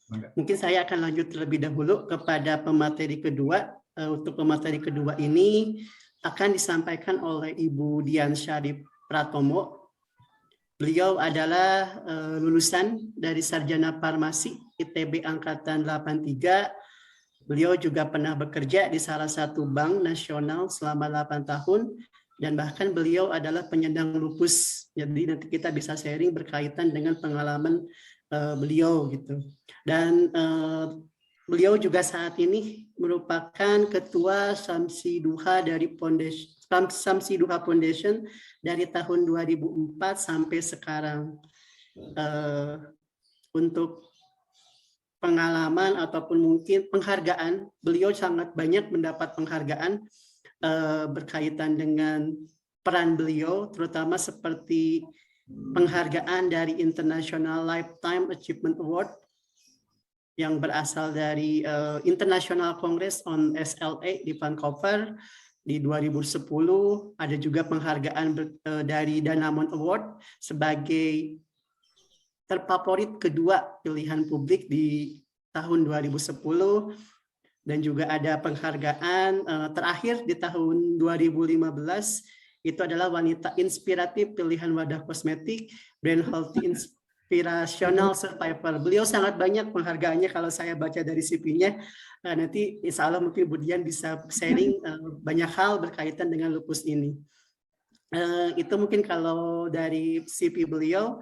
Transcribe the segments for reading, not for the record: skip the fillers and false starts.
Mungkin saya akan lanjut terlebih dahulu kepada pemateri kedua. Untuk pemateri kedua ini akan disampaikan oleh Ibu Dian Syarif Pratomo. Beliau adalah lulusan dari Sarjana Farmasi ITB Angkatan 83. Beliau juga pernah bekerja di salah satu bank nasional selama 8 tahun. Dan bahkan beliau adalah penyandang lupus. Jadi nanti kita bisa sharing berkaitan dengan pengalaman beliau gitu. Dan beliau juga saat ini merupakan ketua Samsi Duha dari Samsi Duha Foundation dari tahun 2004 sampai sekarang. Untuk pengalaman ataupun mungkin penghargaan, beliau sangat banyak mendapat penghargaan berkaitan dengan peran beliau, terutama seperti penghargaan dari International Lifetime Achievement Award yang berasal dari International Congress on SLA di Vancouver di 2010. Ada juga penghargaan dari Danamon Award sebagai terfavorit kedua pilihan publik di tahun 2010. Dan juga ada penghargaan terakhir di tahun 2015, itu adalah wanita inspiratif pilihan wadah kosmetik, brand healthy inspirational survivor. Beliau sangat banyak penghargaannya kalau saya baca dari CV-nya. Nanti insya Allah mungkin Bu Dian bisa sharing banyak hal berkaitan dengan lupus ini. Itu mungkin kalau dari CV beliau.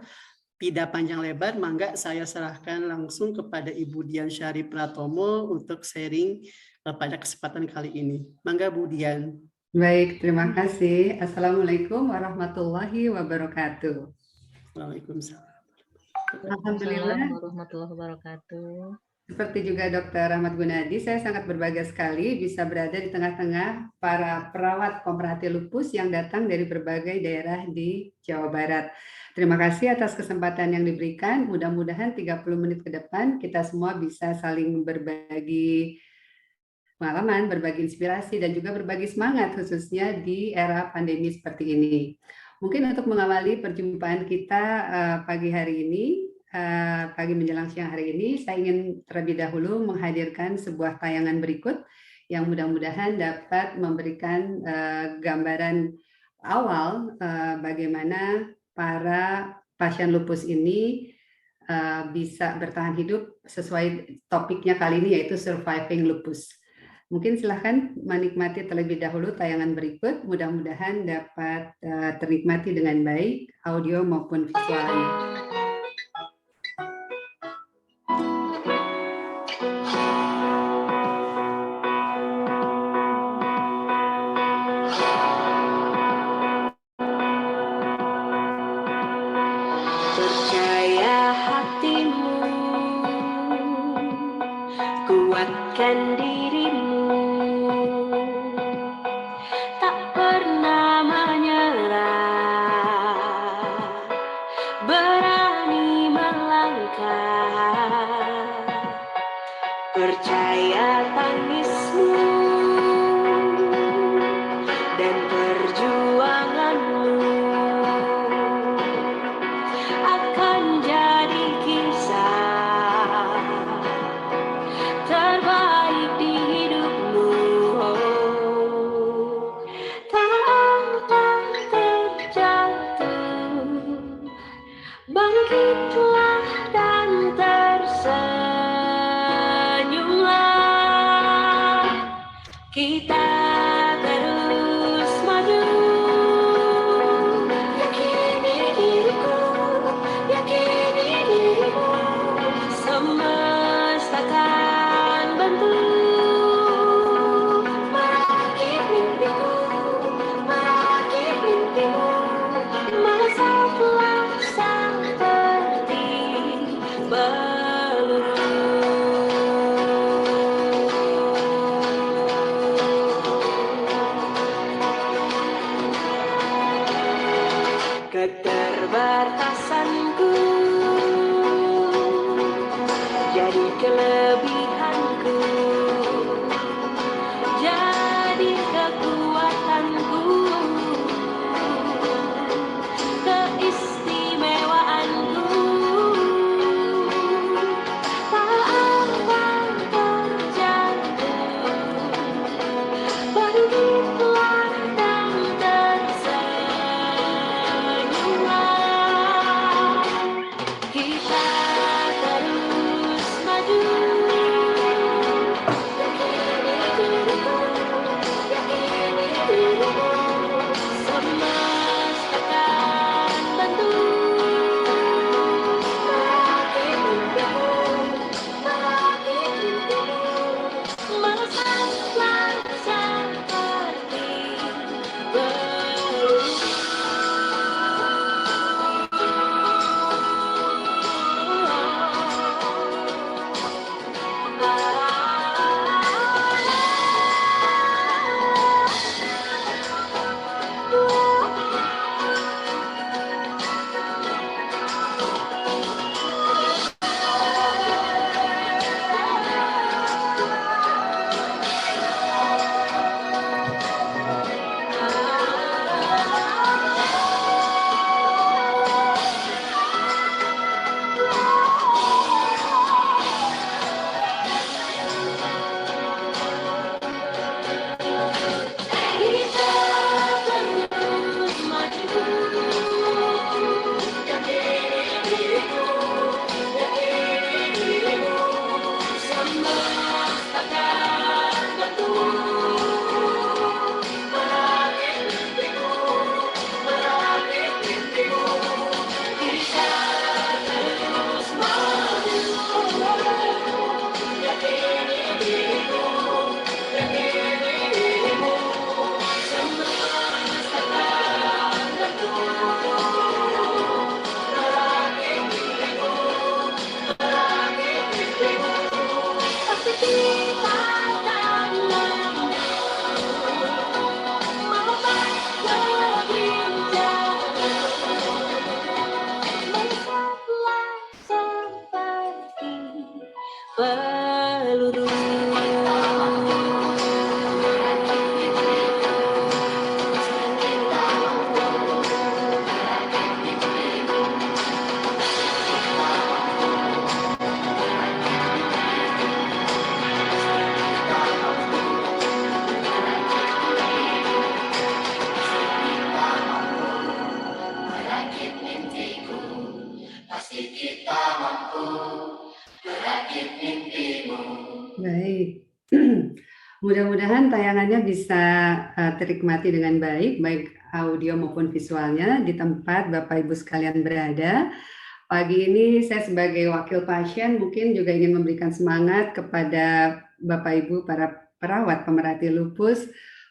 Tidak panjang lebar, mangga saya serahkan langsung kepada Ibu Dian Syarif Pratomo untuk sharing pada kesempatan kali ini. Mangga Bu Dian. Baik, terima kasih. Assalamualaikum warahmatullahi wabarakatuh. Waalaikumsalam. Alhamdulillah warahmatullahi wabarakatuh. Seperti juga Dr. Ahmad Gunadi, saya sangat berbahagia sekali bisa berada di tengah-tengah para perawat pemerhati lupus yang datang dari berbagai daerah di Jawa Barat. Terima kasih atas kesempatan yang diberikan. Mudah-mudahan 30 menit ke depan kita semua bisa saling berbagi pengalaman, berbagi inspirasi, dan juga berbagi semangat khususnya di era pandemi seperti ini. Mungkin untuk mengawali perjumpaan kita pagi hari ini, pagi menjelang siang hari ini, saya ingin terlebih dahulu menghadirkan sebuah tayangan berikut yang mudah-mudahan dapat memberikan gambaran awal bagaimana para pasien lupus ini bisa bertahan hidup sesuai topiknya kali ini, yaitu surviving lupus. Mungkin silahkan menikmati terlebih dahulu tayangan berikut, mudah-mudahan dapat ternikmati dengan baik audio maupun visualnya. Kuatkan dirimu, tak pernah menyerah, berani melangkah, percaya tangismu dan perjuanganmu akan jadi kisah terbaik di hidupmu. Tak akan terjatuh, bangkitlah dan tersenyumlah. Kita terus maju. Yakini diriku, yakini dirimu, semesta akan bantu merakit mimpiku, merakit mimpimu. Menataplah seperti peluru. Keterbatasanku jadi kelebihanku, jadi kekuatanku, keistimewaanku. Tak peluru. Baik, mudah-mudahan tayangannya bisa ternikmati dengan baik, baik audio maupun visualnya di tempat Bapak Ibu sekalian berada. Pagi ini saya sebagai wakil pasien mungkin juga ingin memberikan semangat kepada Bapak Ibu para perawat pemerhati lupus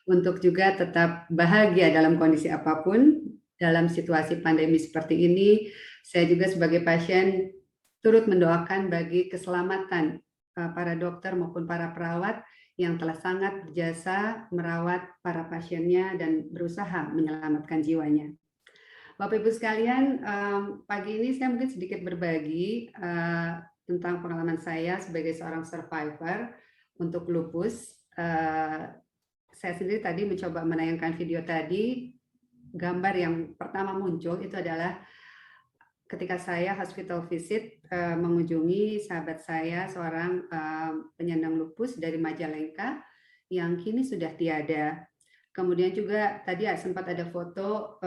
untuk juga tetap bahagia dalam kondisi apapun. Dalam situasi pandemi seperti ini, saya juga sebagai pasien turut mendoakan bagi keselamatan para dokter maupun para perawat yang telah sangat berjasa merawat para pasiennya dan berusaha menyelamatkan jiwanya. Bapak Ibu sekalian, pagi ini saya mungkin sedikit berbagi tentang pengalaman saya sebagai seorang survivor untuk lupus. Saya sendiri tadi mencoba menayangkan video tadi, gambar yang pertama muncul itu adalah ketika saya hospital visit mengunjungi sahabat saya, seorang penyandang lupus dari Majalengka yang kini sudah tiada. Kemudian juga tadi sempat ada foto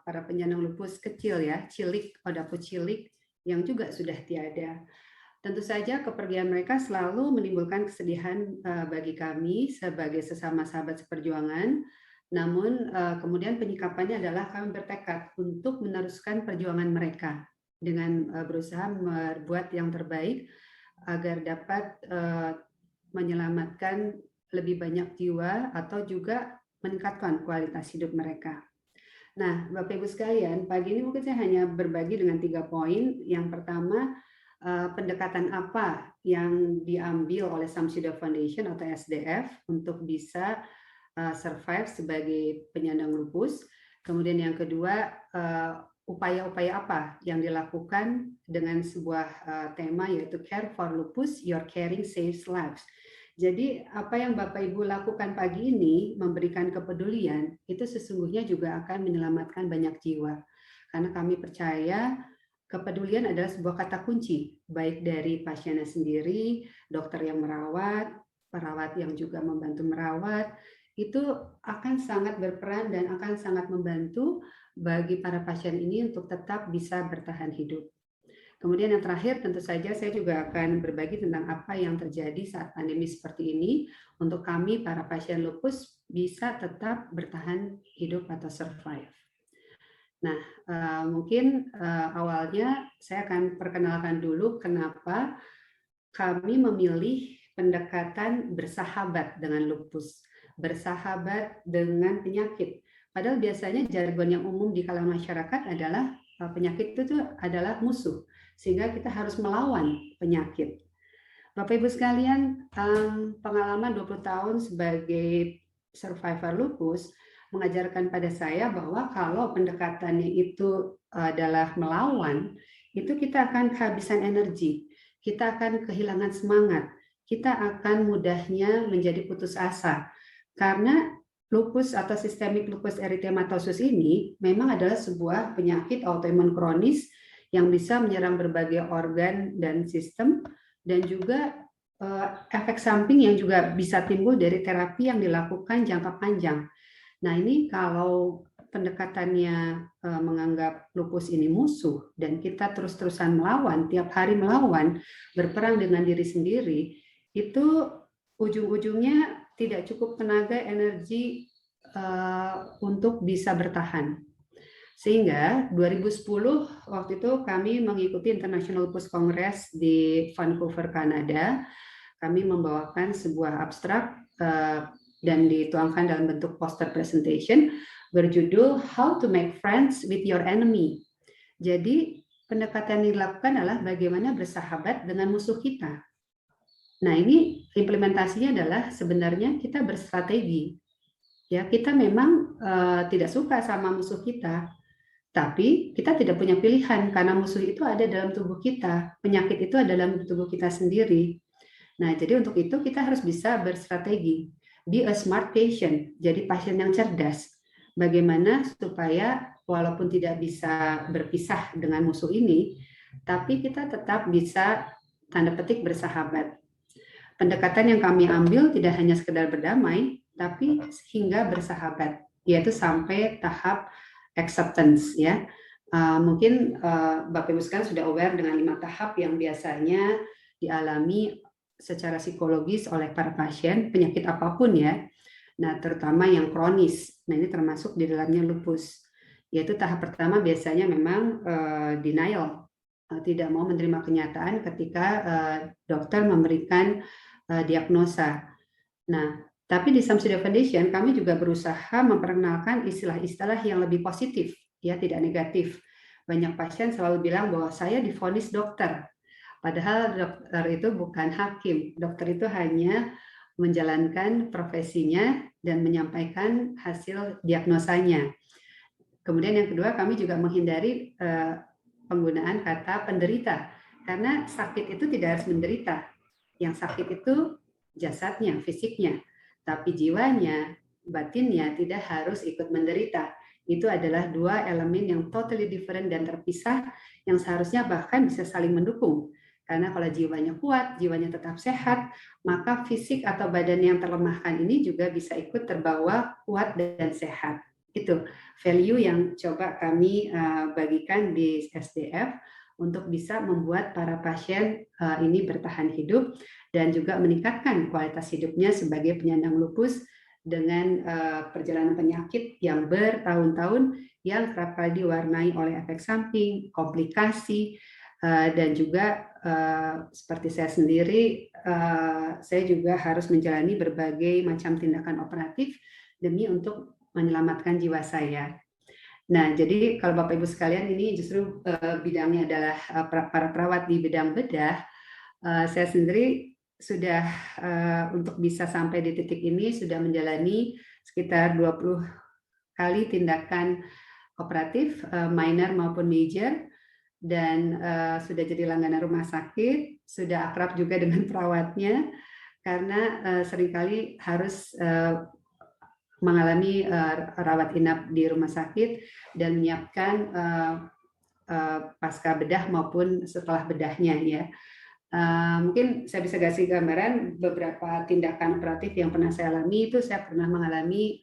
para penyandang lupus kecil ya, cilik, odapu cilik yang juga sudah tiada. Tentu saja kepergian mereka selalu menimbulkan kesedihan bagi kami sebagai sesama sahabat seperjuangan. Namun kemudian penyikapannya adalah kami bertekad untuk meneruskan perjuangan mereka dengan berusaha membuat yang terbaik agar dapat menyelamatkan lebih banyak jiwa atau juga meningkatkan kualitas hidup mereka. Nah, Bapak Ibu sekalian, pagi ini mungkin saya hanya berbagi dengan 3 poin. Yang pertama, pendekatan apa yang diambil oleh Samsudya Foundation atau SDF untuk bisa survive sebagai penyandang lupus. Kemudian yang kedua, upaya-upaya apa yang dilakukan dengan sebuah tema yaitu Care for Lupus, Your Caring Saves Lives. Jadi apa yang Bapak Ibu lakukan pagi ini, memberikan kepedulian, itu sesungguhnya juga akan menyelamatkan banyak jiwa. Karena kami percaya kepedulian adalah sebuah kata kunci, baik dari pasiennya sendiri, dokter yang merawat, perawat yang juga membantu merawat, itu akan sangat berperan dan akan sangat membantu bagi para pasien ini untuk tetap bisa bertahan hidup. Kemudian yang terakhir tentu saja saya juga akan berbagi tentang apa yang terjadi saat pandemi seperti ini untuk kami para pasien lupus bisa tetap bertahan hidup atau survive. Nah, mungkin awalnya saya akan perkenalkan dulu kenapa kami memilih pendekatan bersahabat dengan lupus, bersahabat dengan penyakit. Padahal biasanya jargon yang umum di kalangan masyarakat adalah penyakit itu adalah musuh, sehingga kita harus melawan penyakit. Bapak Ibu sekalian, pengalaman 20 tahun sebagai survivor lupus mengajarkan pada saya bahwa kalau pendekatannya itu adalah melawan, itu kita akan kehabisan energi, kita akan kehilangan semangat, kita akan mudahnya menjadi putus asa. Karena lupus atau sistemik lupus erythematosus ini memang adalah sebuah penyakit autoimun kronis yang bisa menyerang berbagai organ dan sistem, dan juga efek samping yang juga bisa timbul dari terapi yang dilakukan jangka panjang. Nah ini kalau pendekatannya menganggap lupus ini musuh dan kita terus-terusan melawan, tiap hari melawan, berperang dengan diri sendiri, itu ujung-ujungnya tidak cukup tenaga energi untuk bisa bertahan. Sehingga 2010 waktu itu kami mengikuti International Lupus Congress di Vancouver, Kanada. Kami membawakan sebuah abstrak dan dituangkan dalam bentuk poster presentation berjudul How to Make Friends with Your Enemy. Jadi pendekatan yang dilakukan adalah bagaimana bersahabat dengan musuh kita. Nah ini implementasinya adalah sebenarnya kita berstrategi. Ya kita memang tidak suka sama musuh kita, tapi kita tidak punya pilihan karena musuh itu ada dalam tubuh kita, penyakit itu ada dalam tubuh kita sendiri. Nah, jadi untuk itu kita harus bisa berstrategi. Be a smart patient, jadi pasien yang cerdas. Bagaimana supaya walaupun tidak bisa berpisah dengan musuh ini, tapi kita tetap bisa tanda petik bersahabat. Pendekatan yang kami ambil tidak hanya sekedar berdamai, tapi hingga bersahabat, yaitu sampai tahap acceptance ya. Mungkin Bapak Ibu sekalian sudah aware dengan 5 tahap yang biasanya dialami secara psikologis oleh para pasien penyakit apapun ya. Nah, terutama yang kronis. Nah, ini termasuk di dalamnya lupus. Yaitu tahap pertama biasanya memang denial, tidak mau menerima kenyataan ketika dokter memberikan diagnosa. Nah, tapi di Samsudin Foundation kami juga berusaha memperkenalkan istilah-istilah yang lebih positif, ya tidak negatif. Banyak pasien selalu bilang bahwa saya divonis dokter. Padahal dokter itu bukan hakim. Dokter itu hanya menjalankan profesinya dan menyampaikan hasil diagnosanya. Kemudian yang kedua, kami juga menghindari penggunaan kata penderita. Karena sakit itu tidak harus menderita. Yang sakit itu jasadnya, fisiknya. Tapi jiwanya, batinnya tidak harus ikut menderita. Itu adalah 2 elemen yang totally different dan terpisah yang seharusnya bahkan bisa saling mendukung. Karena kalau jiwanya kuat, jiwanya tetap sehat, maka fisik atau badan yang terlemahkan ini juga bisa ikut terbawa kuat dan sehat. Itu value yang coba kami bagikan di SDF untuk bisa membuat para pasien ini bertahan hidup dan juga meningkatkan kualitas hidupnya sebagai penyandang lupus dengan perjalanan penyakit yang bertahun-tahun yang kerap kali diwarnai oleh efek samping, komplikasi, dan juga seperti saya sendiri, saya juga harus menjalani berbagai macam tindakan operatif demi untuk menyelamatkan jiwa saya. Nah, jadi kalau Bapak Ibu sekalian ini justru bidangnya adalah para perawat di bidang bedah. Saya sendiri sudah untuk bisa sampai di titik ini sudah menjalani sekitar 20 kali tindakan operatif, minor maupun major, dan sudah jadi langganan rumah sakit, sudah akrab juga dengan perawatnya, karena seringkali harus mengalami rawat inap di rumah sakit dan menyiapkan pasca bedah maupun setelah bedahnya ya. Mungkin saya bisa kasih gambaran beberapa tindakan operatif yang pernah saya alami. Itu saya pernah mengalami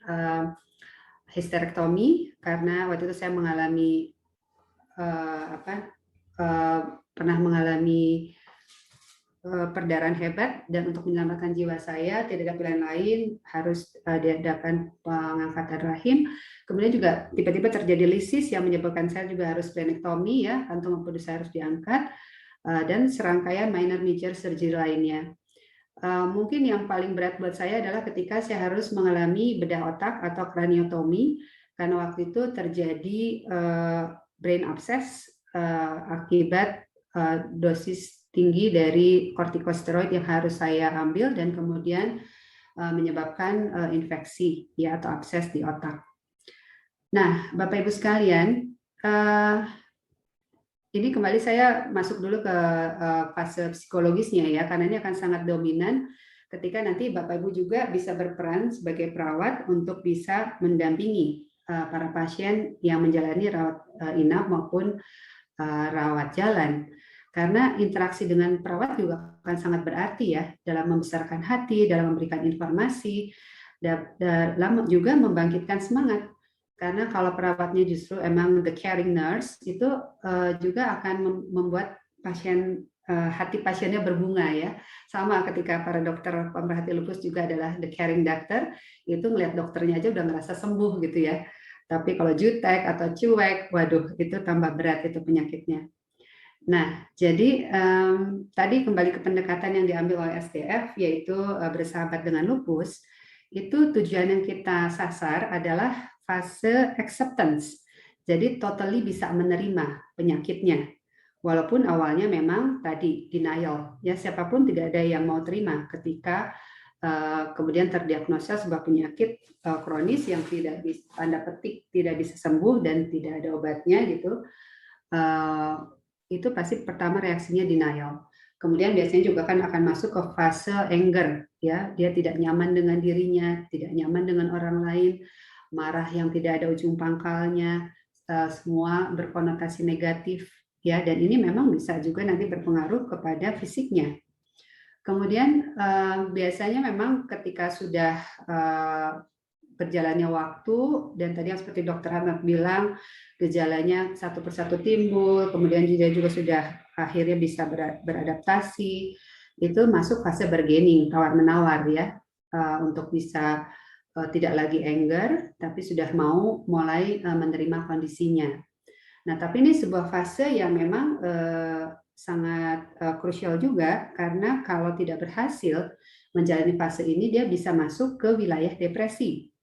histerektomi karena waktu itu saya mengalami pernah mengalami perdarahan hebat, dan untuk menyelamatkan jiwa saya tidak ada pilihan lain, harus diadakan pengangkatan rahim. Kemudian juga tiba-tiba terjadi lisis yang menyebabkan saya juga harus splenektomi ya, kantung empedu saya harus diangkat, dan serangkaian minor major surgery lainnya. Mungkin yang paling berat buat saya adalah ketika saya harus mengalami bedah otak atau kraniotomi, karena waktu itu terjadi brain abscess akibat dosis tinggi dari kortikosteroid yang harus saya ambil dan kemudian menyebabkan infeksi ya atau abses di otak. Nah, Bapak Ibu sekalian, ini kembali saya masuk dulu ke fase psikologisnya ya, karena ini akan sangat dominan ketika nanti Bapak Ibu juga bisa berperan sebagai perawat untuk bisa mendampingi para pasien yang menjalani rawat inap maupun rawat jalan. Karena interaksi dengan perawat juga akan sangat berarti ya dalam membesarkan hati, dalam memberikan informasi, dalam juga membangkitkan semangat. Karena kalau perawatnya justru emang the caring nurse, itu juga akan membuat pasien hati pasiennya berbunga ya. Sama ketika para dokter pemerhati lupus juga adalah the caring doctor, itu ngelihat dokternya aja udah ngerasa sembuh gitu ya. Tapi kalau jutek atau cuek, waduh itu tambah berat itu penyakitnya. Nah, jadi tadi kembali ke pendekatan yang diambil oleh SDF, yaitu bersahabat dengan lupus, itu tujuan yang kita sasar adalah fase acceptance. Jadi totally bisa menerima penyakitnya. Walaupun awalnya memang tadi denial, ya siapapun tidak ada yang mau terima ketika kemudian terdiagnosa sebuah penyakit kronis yang tidak bisa, tanda petik tidak bisa sembuh dan tidak ada obatnya gitu. Itu pasti pertama reaksinya denial. Kemudian biasanya juga kan akan masuk ke fase anger, ya, dia tidak nyaman dengan dirinya, tidak nyaman dengan orang lain, marah yang tidak ada ujung pangkalnya, semua berkonotasi negatif, ya, dan ini memang bisa juga nanti berpengaruh kepada fisiknya. Kemudian biasanya memang ketika sudah berjalannya waktu, dan tadi yang seperti Dokter Ahmad bilang, gejalanya satu persatu timbul, kemudian juga sudah akhirnya bisa beradaptasi, itu masuk fase bargaining, tawar-menawar ya, untuk bisa tidak lagi anger, tapi sudah mau mulai menerima kondisinya. Nah, tapi ini sebuah fase yang memang sangat krusial juga, karena kalau tidak berhasil menjalani fase ini, dia bisa masuk ke wilayah depresi.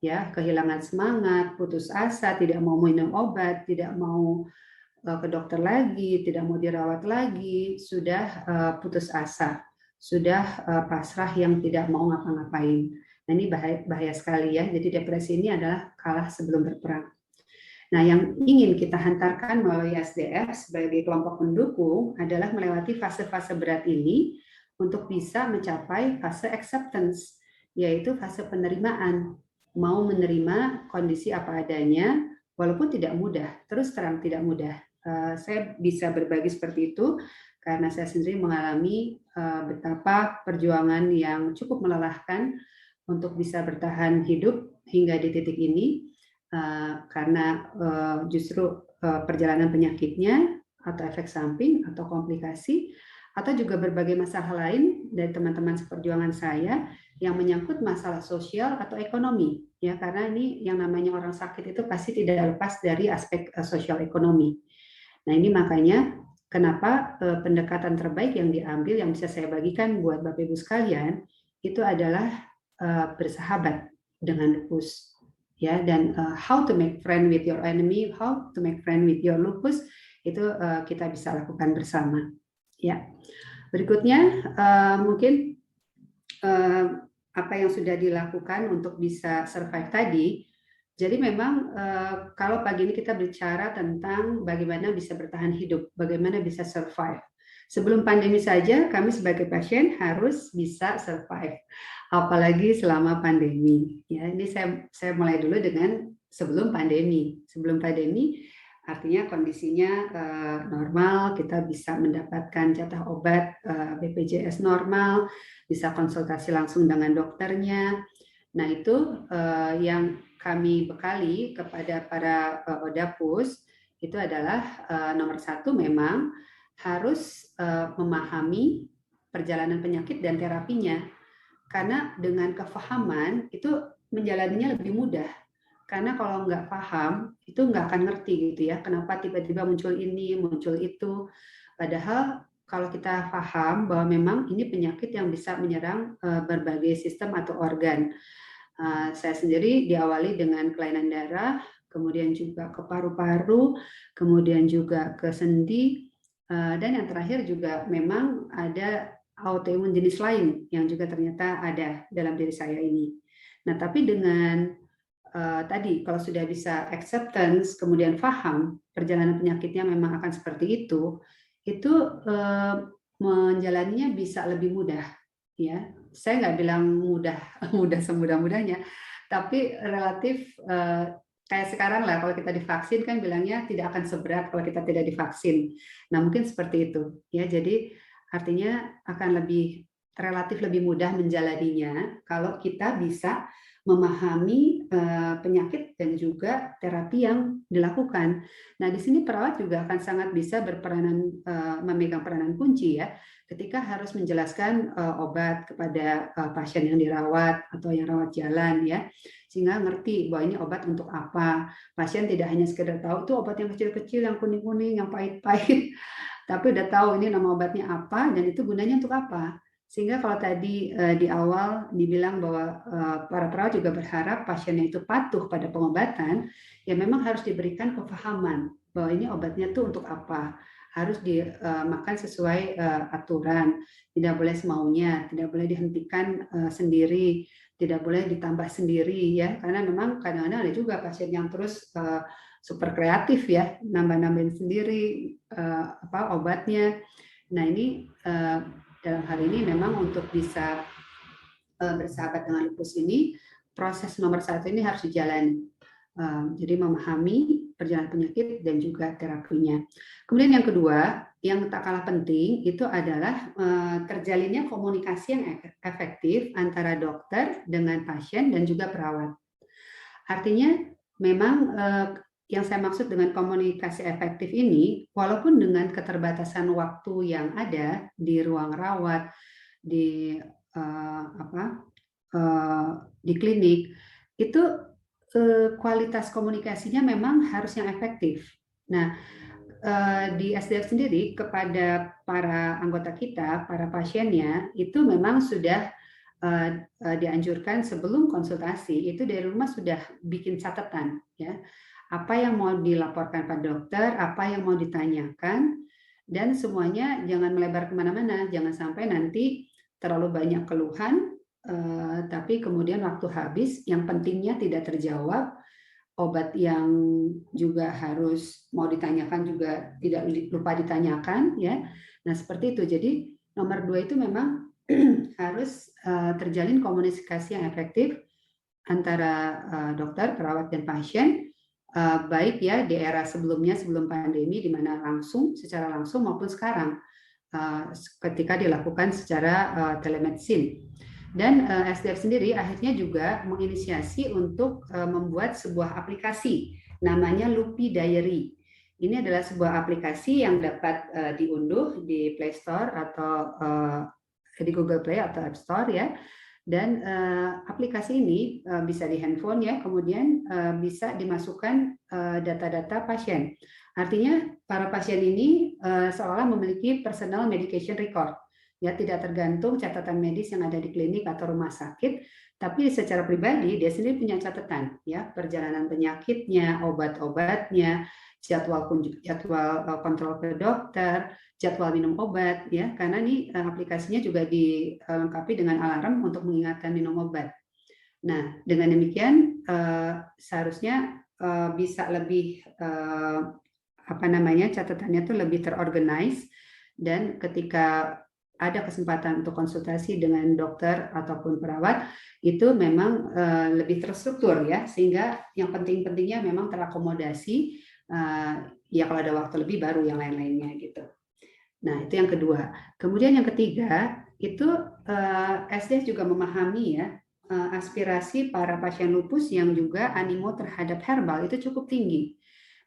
Ya, kehilangan semangat, putus asa, tidak mau minum obat, tidak mau ke dokter lagi, tidak mau dirawat lagi, sudah putus asa, sudah pasrah yang tidak mau ngapa-ngapain. Nah, ini bahaya sekali ya. Jadi depresi ini adalah kalah sebelum berperang. Nah, yang ingin kita hantarkan melalui SDF sebagai kelompok pendukung adalah melewati fase-fase berat ini untuk bisa mencapai fase acceptance, yaitu fase penerimaan. Mau menerima kondisi apa adanya, walaupun tidak mudah, terus terang tidak mudah. Saya bisa berbagi seperti itu karena saya sendiri mengalami betapa perjuangan yang cukup melelahkan untuk bisa bertahan hidup hingga di titik ini, karena justru perjalanan penyakitnya atau efek samping atau komplikasi, atau juga berbagai masalah lain dari teman-teman seperjuangan saya yang menyangkut masalah sosial atau ekonomi, ya, karena ini yang namanya orang sakit itu pasti tidak lepas dari aspek sosial ekonomi. Nah, ini makanya kenapa pendekatan terbaik yang diambil yang bisa saya bagikan buat Bapak Ibu sekalian itu adalah bersahabat dengan lupus, ya, dan how to make friend with your enemy, how to make friend with your lupus, itu kita bisa lakukan bersama, ya. Berikutnya mungkin apa yang sudah dilakukan untuk bisa survive tadi. Jadi memang kalau pagi ini kita bicara tentang bagaimana bisa bertahan hidup, bagaimana bisa survive. Sebelum pandemi saja kami sebagai pasien harus bisa survive, apalagi selama pandemi. Ya, ini saya mulai dulu dengan sebelum pandemi. Sebelum pandemi artinya kondisinya normal, kita bisa mendapatkan jatah obat BPJS normal, bisa konsultasi langsung dengan dokternya. Nah, itu yang kami bekali kepada para Odapus itu adalah nomor satu memang harus memahami perjalanan penyakit dan terapinya, karena dengan kefahaman itu menjalaninya lebih mudah. Karena kalau nggak paham itu nggak akan ngerti gitu ya, kenapa tiba-tiba muncul ini, muncul itu. Padahal kalau kita paham bahwa memang ini penyakit yang bisa menyerang berbagai sistem atau organ. Saya sendiri diawali dengan kelainan darah, kemudian juga ke paru-paru, kemudian juga ke sendi, dan yang terakhir juga memang ada autoimun jenis lain yang juga ternyata ada dalam diri saya ini. Nah, tapi dengan tadi kalau sudah bisa acceptance, kemudian paham perjalanan penyakitnya memang akan seperti itu menjalaninya bisa lebih mudah, ya. Saya nggak bilang mudah semudah-mudahnya, tapi relatif kayak sekarang lah, kalau kita divaksin kan bilangnya tidak akan seberat kalau kita tidak divaksin. Nah, mungkin seperti itu, ya. Jadi artinya akan relatif lebih mudah menjalaninya kalau kita bisa memahami penyakit dan juga terapi yang dilakukan. Nah, di sini perawat juga akan sangat bisa memegang peranan kunci ya, ketika harus menjelaskan obat kepada pasien yang dirawat atau yang rawat jalan ya, sehingga ngerti bahwa ini obat untuk apa. Pasien tidak hanya sekedar tahu itu obat yang kecil-kecil, yang kuning-kuning, yang pahit-pahit, tapi udah tahu ini nama obatnya apa dan itu gunanya untuk apa. Sehingga kalau tadi di awal dibilang bahwa para perawat juga berharap pasiennya itu patuh pada pengobatan, ya memang harus diberikan kepahaman bahwa ini obatnya tuh untuk apa, harus dimakan sesuai aturan, tidak boleh semaunya, tidak boleh dihentikan sendiri, tidak boleh ditambah sendiri ya, karena memang kadang-kadang ada juga pasien yang terus super kreatif ya, nambah-nambahin sendiri obatnya. Nah ini dalam hal ini memang untuk bisa bersahabat dengan lupus ini, proses nomor satu ini harus dijalani. Jadi memahami perjalanan penyakit dan juga terapinya. Kemudian yang kedua, yang tak kalah penting itu adalah terjalinnya komunikasi yang efektif antara dokter dengan pasien dan juga perawat. Artinya memang yang saya maksud dengan komunikasi efektif ini, walaupun dengan keterbatasan waktu yang ada di ruang rawat, di di klinik, itu kualitas komunikasinya memang harus yang efektif. Nah, di SDF sendiri kepada para anggota kita, para pasiennya, itu memang sudah dianjurkan sebelum konsultasi itu dari rumah sudah bikin catatan, ya, apa yang mau dilaporkan pada dokter, apa yang mau ditanyakan, dan semuanya jangan melebar kemana-mana, jangan sampai nanti terlalu banyak keluhan, tapi kemudian waktu habis, yang pentingnya tidak terjawab, obat yang juga harus mau ditanyakan juga tidak lupa ditanyakan, ya. Nah seperti itu. Jadi nomor 2 itu memang harus terjalin komunikasi yang efektif antara dokter, perawat, dan pasien, baik ya di era sebelumnya, sebelum pandemi, di mana secara langsung maupun sekarang ketika dilakukan secara telemedicine. Dan SDF sendiri akhirnya juga menginisiasi untuk membuat sebuah aplikasi namanya Lupi Diary. Ini adalah sebuah aplikasi yang dapat diunduh di Play Store atau di Google Play atau App Store, ya. Dan aplikasi ini bisa di handphone, ya, kemudian bisa dimasukkan data-data pasien. Artinya para pasien ini seolah memiliki personal medication record. Ya, tidak tergantung catatan medis yang ada di klinik atau rumah sakit, tapi secara pribadi dia sendiri punya catatan, ya, perjalanan penyakitnya, obat-obatnya, jadwal kontrol ke dokter, jadwal minum obat, ya, karena ini aplikasinya juga dilengkapi dengan alarm untuk mengingatkan minum obat. Nah, dengan demikian seharusnya bisa lebih catatannya tuh lebih terorganize, dan ketika ada kesempatan untuk konsultasi dengan dokter ataupun perawat, itu memang lebih terstruktur, ya, sehingga yang penting-pentingnya memang terakomodasi, ya kalau ada waktu lebih baru yang lain-lainnya gitu. Nah itu yang kedua. Kemudian yang ketiga itu SDF juga memahami, ya, aspirasi para pasien lupus yang juga animo terhadap herbal itu cukup tinggi.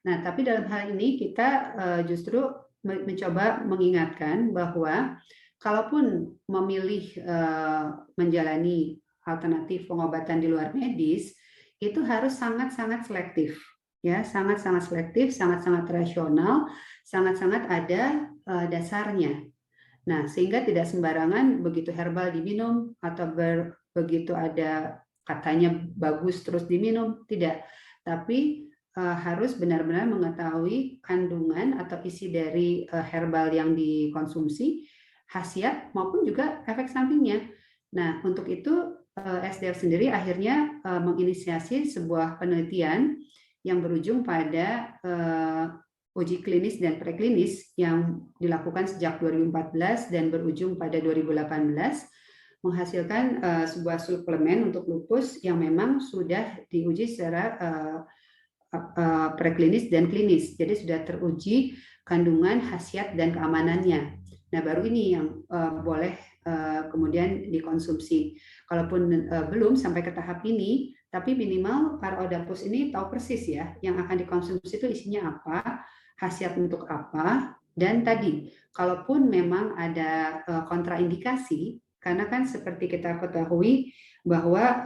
Nah tapi dalam hal ini kita justru mencoba mengingatkan bahwa kalaupun memilih menjalani alternatif pengobatan di luar medis, itu harus sangat-sangat selektif, ya, sangat-sangat selektif, sangat-sangat rasional, sangat-sangat ada dasarnya. Nah, sehingga tidak sembarangan begitu herbal diminum atau begitu ada katanya bagus terus diminum, tidak. Tapi harus benar-benar mengetahui kandungan atau isi dari herbal yang dikonsumsi, khasiat maupun juga efek sampingnya. Nah, untuk itu SDF sendiri akhirnya menginisiasi sebuah penelitian yang berujung pada uji klinis dan preklinis yang dilakukan sejak 2014 dan berujung pada 2018, menghasilkan sebuah suplemen untuk lupus yang memang sudah diuji secara preklinis dan klinis. Jadi sudah teruji kandungan, khasiat, dan keamanannya. Nah, baru ini yang boleh kemudian dikonsumsi. Kalaupun belum sampai ke tahap ini, tapi minimal para odapus ini tahu persis, ya, yang akan dikonsumsi itu isinya apa, khasiat untuk apa, dan tadi, kalaupun memang ada kontraindikasi, karena kan seperti kita ketahui bahwa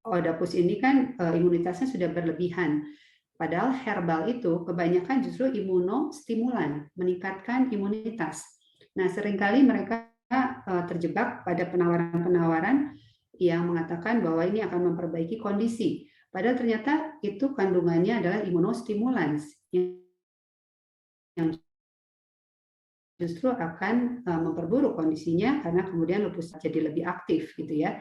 odapus ini kan imunitasnya sudah berlebihan. Padahal herbal itu kebanyakan justru imunostimulan, meningkatkan imunitas. Nah, seringkali mereka terjebak pada penawaran-penawaran yang mengatakan bahwa ini akan memperbaiki kondisi. Padahal ternyata itu kandungannya adalah imunostimulan yang justru akan memperburuk kondisinya karena kemudian lupus jadi lebih aktif, gitu ya.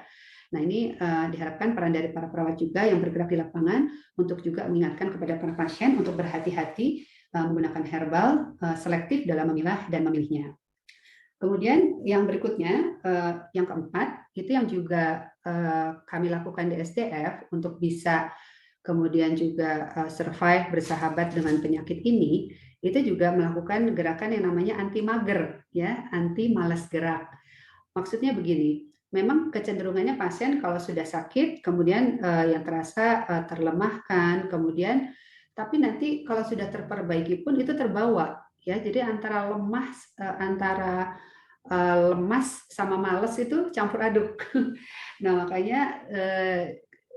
Nah, ini diharapkan peran dari para perawat juga yang bergerak di lapangan untuk juga mengingatkan kepada para pasien untuk berhati-hati menggunakan herbal, selektif dalam memilah dan memilihnya. Kemudian yang berikutnya, yang keempat, itu yang juga kami lakukan di SDF untuk bisa kemudian juga survive bersahabat dengan penyakit ini, itu juga melakukan gerakan yang namanya anti mager, ya, anti malas gerak. Maksudnya begini, memang kecenderungannya pasien kalau sudah sakit, kemudian yang terasa terlemahkan, kemudian tapi nanti kalau sudah terperbaiki pun itu terbawa, ya. Jadi antara lemas sama males itu campur aduk. Nah, makanya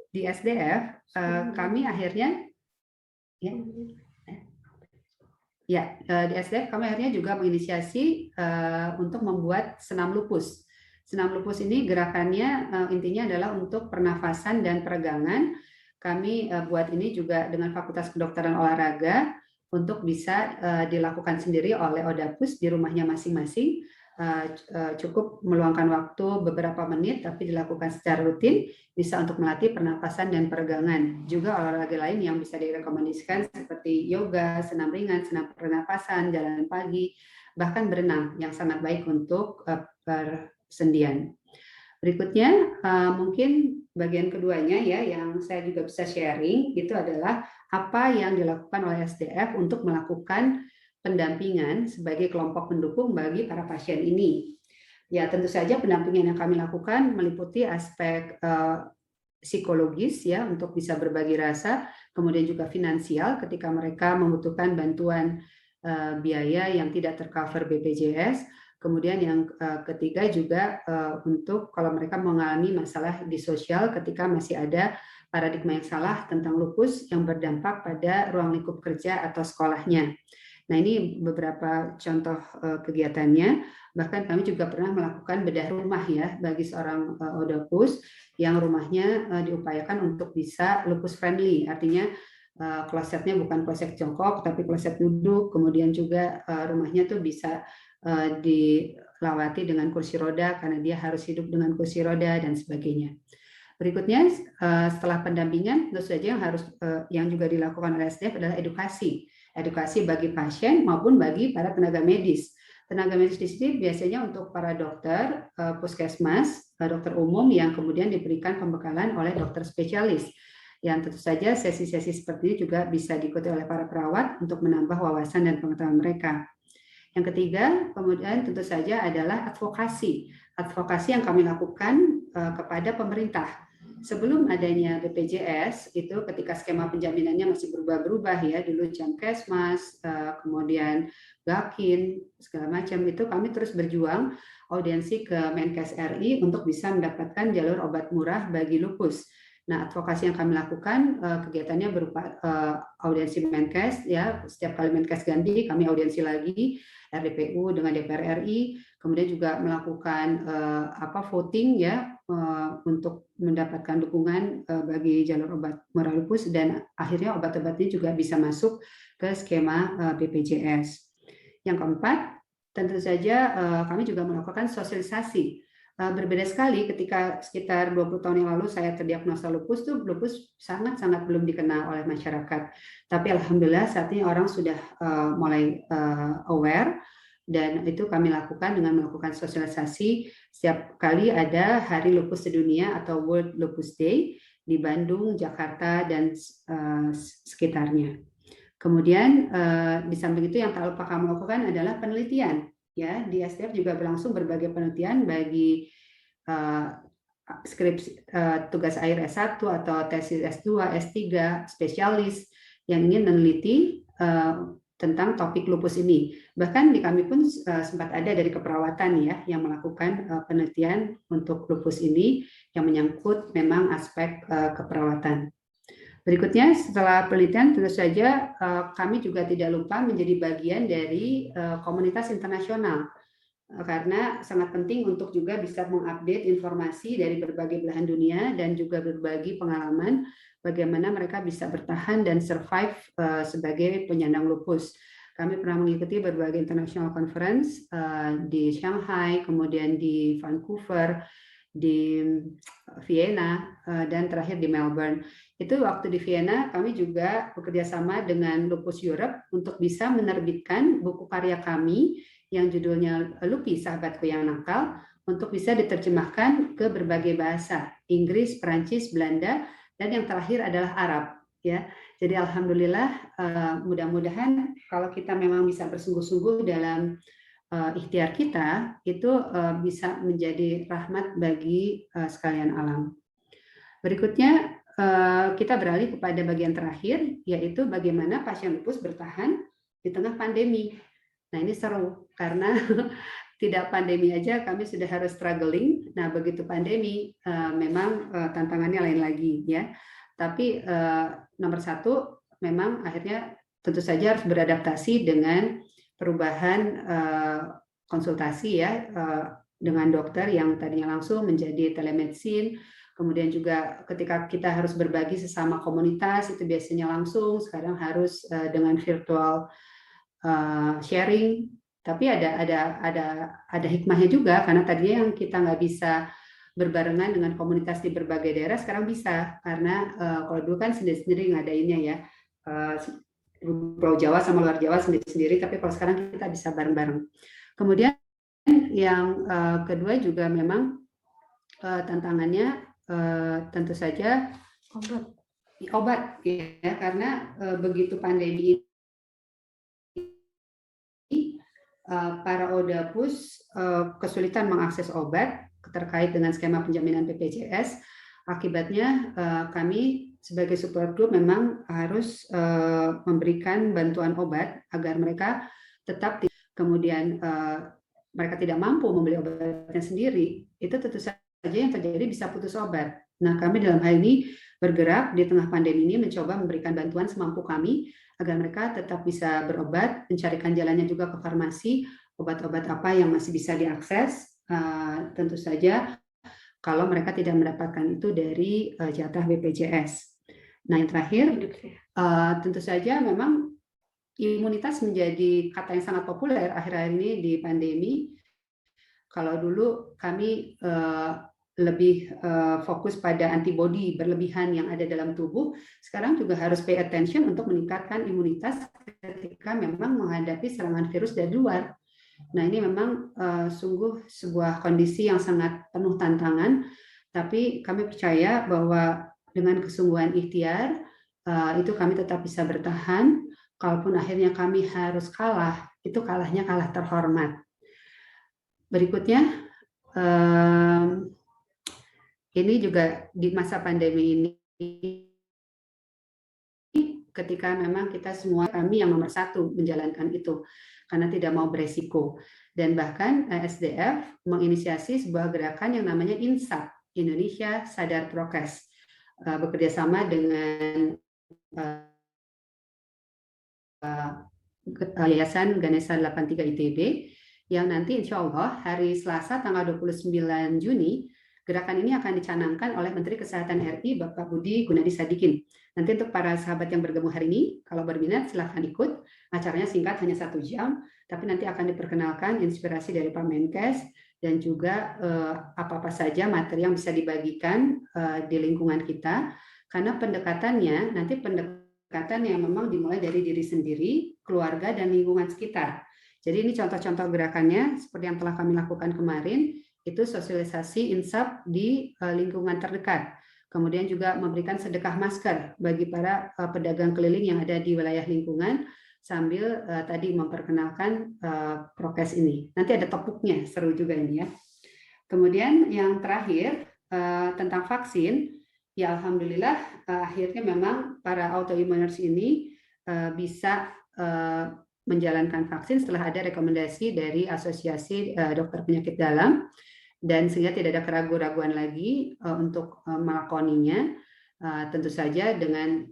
di SDF kami akhirnya di SDF kami akhirnya juga menginisiasi untuk membuat senam lupus. Senam lupus ini gerakannya intinya adalah untuk pernafasan dan peregangan. Kami buat ini juga dengan Fakultas Kedokteran Olahraga untuk bisa dilakukan sendiri oleh Odapus di rumahnya masing-masing. Cukup meluangkan waktu beberapa menit, tapi dilakukan secara rutin, bisa untuk melatih pernapasan dan peregangan. Juga olahraga lain yang bisa direkomendasikan seperti yoga, senam ringan, senam pernapasan, jalan pagi, bahkan berenang yang sangat baik untuk persendian. Berikutnya mungkin bagian keduanya ya yang saya juga bisa sharing itu adalah apa yang dilakukan oleh SDF untuk melakukan pendampingan sebagai kelompok pendukung bagi para pasien ini. Ya, tentu saja pendampingan yang kami lakukan meliputi aspek psikologis ya untuk bisa berbagi rasa, kemudian juga finansial ketika mereka membutuhkan bantuan biaya yang tidak tercover BPJS. Kemudian yang ketiga juga untuk kalau mereka mengalami masalah di sosial ketika masih ada paradigma yang salah tentang lupus yang berdampak pada ruang lingkup kerja atau sekolahnya. Nah, ini beberapa contoh kegiatannya. Bahkan kami juga pernah melakukan bedah rumah ya bagi seorang Odapus yang rumahnya diupayakan untuk bisa lupus friendly. Artinya klosetnya bukan kloset jongkok tapi kloset duduk. Kemudian juga rumahnya tuh bisa dilawati dengan kursi roda karena dia harus hidup dengan kursi roda dan sebagainya. Berikutnya setelah pendampingan tentu saja yang juga dilakukan oleh SDF adalah edukasi bagi pasien maupun bagi para tenaga medis. Tenaga medis di sini biasanya untuk para dokter, puskesmas, dokter umum yang kemudian diberikan pembekalan oleh dokter spesialis. Yang tentu saja sesi-sesi seperti ini juga bisa diikuti oleh para perawat untuk menambah wawasan dan pengetahuan mereka. Yang ketiga, kemudian tentu saja adalah advokasi. Advokasi yang kami lakukan kepada pemerintah. Sebelum adanya BPJS, itu ketika skema penjaminannya masih berubah-berubah ya, dulu Jamkesmas, kemudian Gakin, segala macam itu kami terus berjuang audiensi ke Menkes RI untuk bisa mendapatkan jalur obat murah bagi lupus. Nah, advokasi yang kami lakukan kegiatannya berupa audiensi Menkes ya, setiap kali Menkes ganti kami audiensi lagi RDPU dengan DPR RI, kemudian juga melakukan voting ya untuk mendapatkan dukungan bagi jalur obat murah lupus dan akhirnya obat-obatnya juga bisa masuk ke skema BPJS. Yang keempat, tentu saja kami juga melakukan sosialisasi. Berbeda sekali ketika sekitar 20 tahun yang lalu saya terdiagnosa lupus, tuh lupus sangat-sangat belum dikenal oleh masyarakat. Tapi alhamdulillah saat ini orang sudah mulai aware dan itu kami lakukan dengan melakukan sosialisasi setiap kali ada Hari Lupus Sedunia atau World Lupus Day di Bandung, Jakarta dan sekitarnya. Kemudian di samping itu yang tak lupa kami lakukan adalah penelitian. Ya, di SDF juga berlangsung berbagai penelitian bagi skripsi tugas akhir S1 atau tesis S2, S3, spesialis yang ingin meneliti tentang topik lupus ini. Bahkan di kami pun sempat ada dari keperawatan ya yang melakukan penelitian untuk lupus ini yang menyangkut memang aspek keperawatan. Berikutnya setelah penelitian tentu saja kami juga tidak lupa menjadi bagian dari komunitas internasional karena sangat penting untuk juga bisa mengupdate informasi dari berbagai belahan dunia dan juga berbagi pengalaman bagaimana mereka bisa bertahan dan survive sebagai penyandang lupus. Kami pernah mengikuti berbagai international conference di Shanghai, kemudian di Vancouver, di Vienna, dan terakhir di Melbourne. Itu waktu di Vienna kami juga bekerja sama dengan Lupus Europe untuk bisa menerbitkan buku karya kami yang judulnya Lupi, Sahabatku yang Nakal, untuk bisa diterjemahkan ke berbagai bahasa, Inggris, Perancis, Belanda, dan yang terakhir adalah Arab. Ya, jadi alhamdulillah, mudah-mudahan kalau kita memang bisa bersungguh-sungguh dalam ikhtiar kita, itu bisa menjadi rahmat bagi sekalian alam. Berikutnya kita beralih kepada bagian terakhir, yaitu bagaimana pasien lupus bertahan di tengah pandemi. Nah, ini seru karena tidak pandemi aja kami sudah harus struggling. Nah, begitu pandemi memang tantangannya lain lagi ya. Tapi nomor satu memang akhirnya tentu saja harus beradaptasi dengan perubahan konsultasi ya dengan dokter yang tadinya langsung menjadi telemedicine. Kemudian juga ketika kita harus berbagi sesama komunitas itu biasanya langsung, sekarang harus dengan virtual sharing. Tapi ada hikmahnya juga karena tadinya yang kita nggak bisa berbarengan dengan komunitas di berbagai daerah sekarang bisa, karena kalau dulu kan sendiri-sendiri ngadainnya ya, Pulau Jawa sama luar Jawa sendiri-sendiri, tapi kalau sekarang kita bisa bareng-bareng. Kemudian yang kedua juga memang tantangannya tentu saja obat ya, karena begitu pandemi ini para Odapus kesulitan mengakses obat terkait dengan skema penjaminan BPJS. Akibatnya kami sebagai support group memang harus memberikan bantuan obat agar mereka tetap, kemudian mereka tidak mampu membeli obatnya sendiri, itu tentu saja yang terjadi bisa putus obat. Nah, kami dalam hal ini bergerak di tengah pandemi ini mencoba memberikan bantuan semampu kami agar mereka tetap bisa berobat, mencarikan jalannya juga ke farmasi, obat-obat apa yang masih bisa diakses, tentu saja kalau mereka tidak mendapatkan itu dari jatah BPJS. Nah, yang terakhir, tentu saja memang imunitas menjadi kata yang sangat populer akhir-akhir ini di pandemi. Kalau dulu kami lebih fokus pada antibodi berlebihan yang ada dalam tubuh, sekarang juga harus pay attention untuk meningkatkan imunitas ketika memang menghadapi serangan virus dari luar. Nah, ini memang sungguh sebuah kondisi yang sangat penuh tantangan, tapi kami percaya bahwa dengan kesungguhan ikhtiar itu kami tetap bisa bertahan. Kalaupun akhirnya kami harus kalah, itu kalahnya kalah terhormat. Berikutnya, ini juga di masa pandemi ini, ketika memang kita semua, kami yang nomor satu menjalankan itu, karena tidak mau beresiko. Dan bahkan SDF menginisiasi sebuah gerakan yang namanya INSAP, Indonesia Sadar Prokes, bekerja sama dengan Yayasan Ganesha 83 ITB, yang nanti insya Allah hari Selasa tanggal 29 Juni, gerakan ini akan dicanangkan oleh Menteri Kesehatan RI Bapak Budi Gunadi Sadikin. Nanti untuk para sahabat yang bergabung hari ini, kalau berminat silahkan ikut. Acaranya singkat, hanya 1 jam, tapi nanti akan diperkenalkan inspirasi dari Pak Menkes dan juga apa-apa saja materi yang bisa dibagikan di lingkungan kita. Karena pendekatannya, nanti pendekatan yang memang dimulai dari diri sendiri, keluarga, dan lingkungan sekitar. Jadi ini contoh-contoh gerakannya, seperti yang telah kami lakukan kemarin, itu sosialisasi INSAP di lingkungan terdekat. Kemudian juga memberikan sedekah masker bagi para pedagang keliling yang ada di wilayah lingkungan, sambil tadi memperkenalkan prokes ini. Nanti ada topuknya, seru juga ini ya. Kemudian yang terakhir tentang vaksin, ya alhamdulillah akhirnya memang para autoimmuners ini bisa menjalankan vaksin setelah ada rekomendasi dari Asosiasi Dokter Penyakit Dalam, dan sehingga tidak ada keraguan-raguan lagi untuk melakoninya. Tentu saja dengan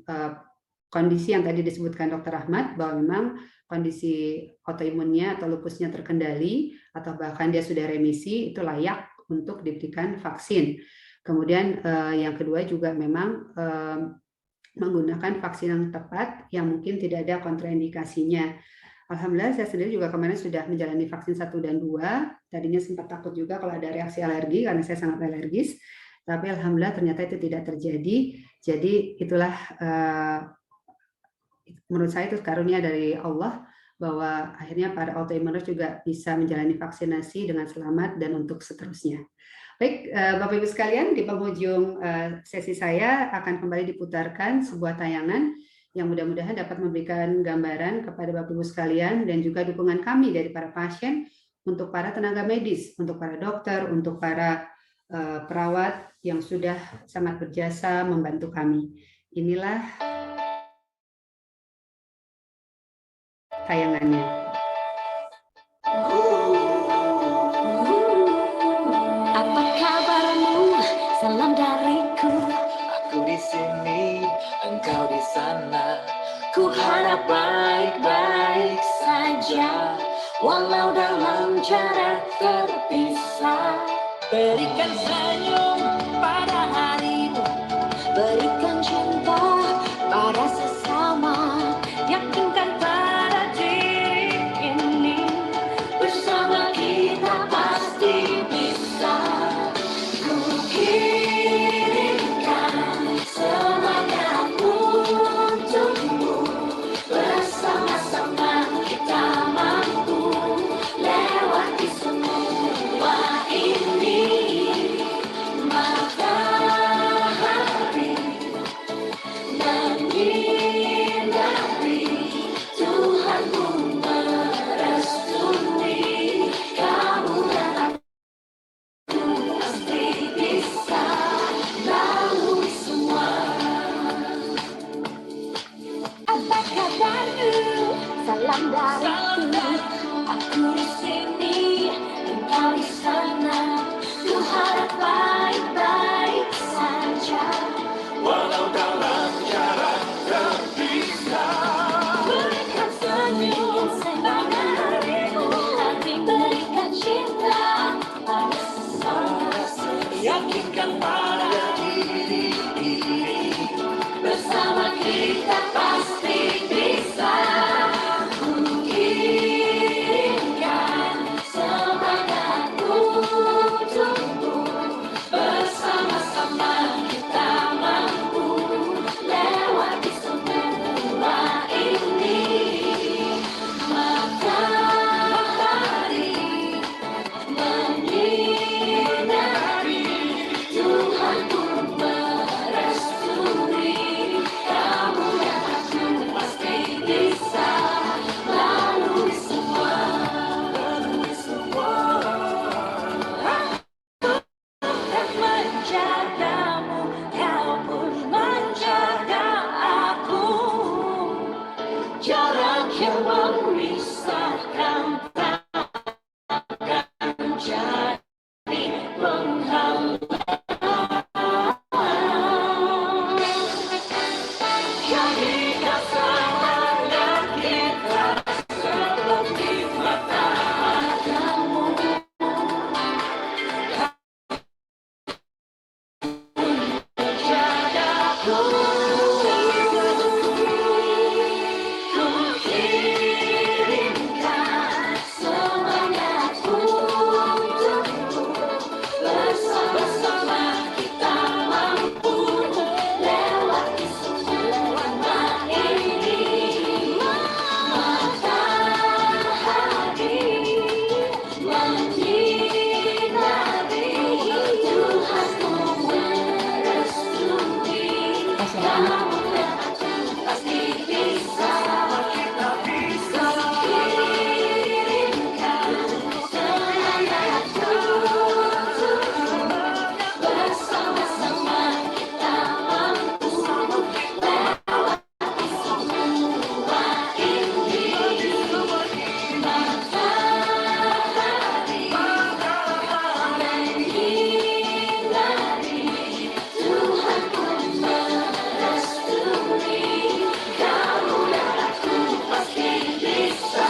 kondisi yang tadi disebutkan Dr. Ahmad, bahwa memang kondisi autoimunnya atau lupusnya terkendali atau bahkan dia sudah remisi, itu layak untuk diberikan vaksin. Kemudian yang kedua juga memang menggunakan vaksin yang tepat yang mungkin tidak ada kontraindikasinya. Alhamdulillah saya sendiri juga kemarin sudah menjalani vaksin 1 dan 2. Tadinya sempat takut juga kalau ada reaksi alergi karena saya sangat alergis. Tapi alhamdulillah ternyata itu tidak terjadi. Jadi itulah menurut saya itu karunia dari Allah bahwa akhirnya para autoimuners juga bisa menjalani vaksinasi dengan selamat dan untuk seterusnya. Baik, Bapak Ibu sekalian, di penghujung sesi saya akan kembali diputarkan sebuah tayangan yang mudah-mudahan dapat memberikan gambaran kepada Bapak Ibu sekalian dan juga dukungan kami dari para pasien untuk para tenaga medis, untuk para dokter, untuk para perawat yang sudah sangat berjasa membantu kami. Inilah tayangannya. Apa kabarmu? Salam dariku. Aku di sini, engkau di sana. Ku harap baik-baik saja, walau dalam jarak terpisah. Berikan senyum pada harimu, Berikan cinta pada sesama. Yakinkan pada diri ini, bersama kita pasti bisa. Ku kirimkan semangat untukmu. Bersama-sama kita mampu lewati semua ini. Matahari menyinari, Tuhan pun merestui. Kamu dan aku pasti bisa lalui semua. Apa kabarmu? Salam dariku. Aku di sini, engkau di sana. Ku harap baik-baik saja. walau dalam jarak terpisah. Berikan senyum pada harimu, hati berikan cinta pada sesama. Yakinkan pada diri ini, Bersama kita pasti bisa. Ku kirimkan semangat untukmu. Bersama-sama kita mampu lewati semua ini. Matahari menyinari, Tuhan pun merestui. Kamu dan aku pasti bisa lalui semua. Dan menjagamu, kau pun menjaga aku. Jarak yang memisahkan takkan jadi penghalang. Jadikan semangat kita seperti mataharimu. Jagaku, ku kirimkan semangat untukmu. Bersama-sama kita mampu lewati semua ini. Matahari menyinari, Tuhan pun merestui. Kamu dan aku pasti bisa. Kirimkan semangat untukmu. Bersama-sama kita mampu lewati semua ini. Matahari menyinari, Tuhan pun merestui. Kamu dan aku pasti bisa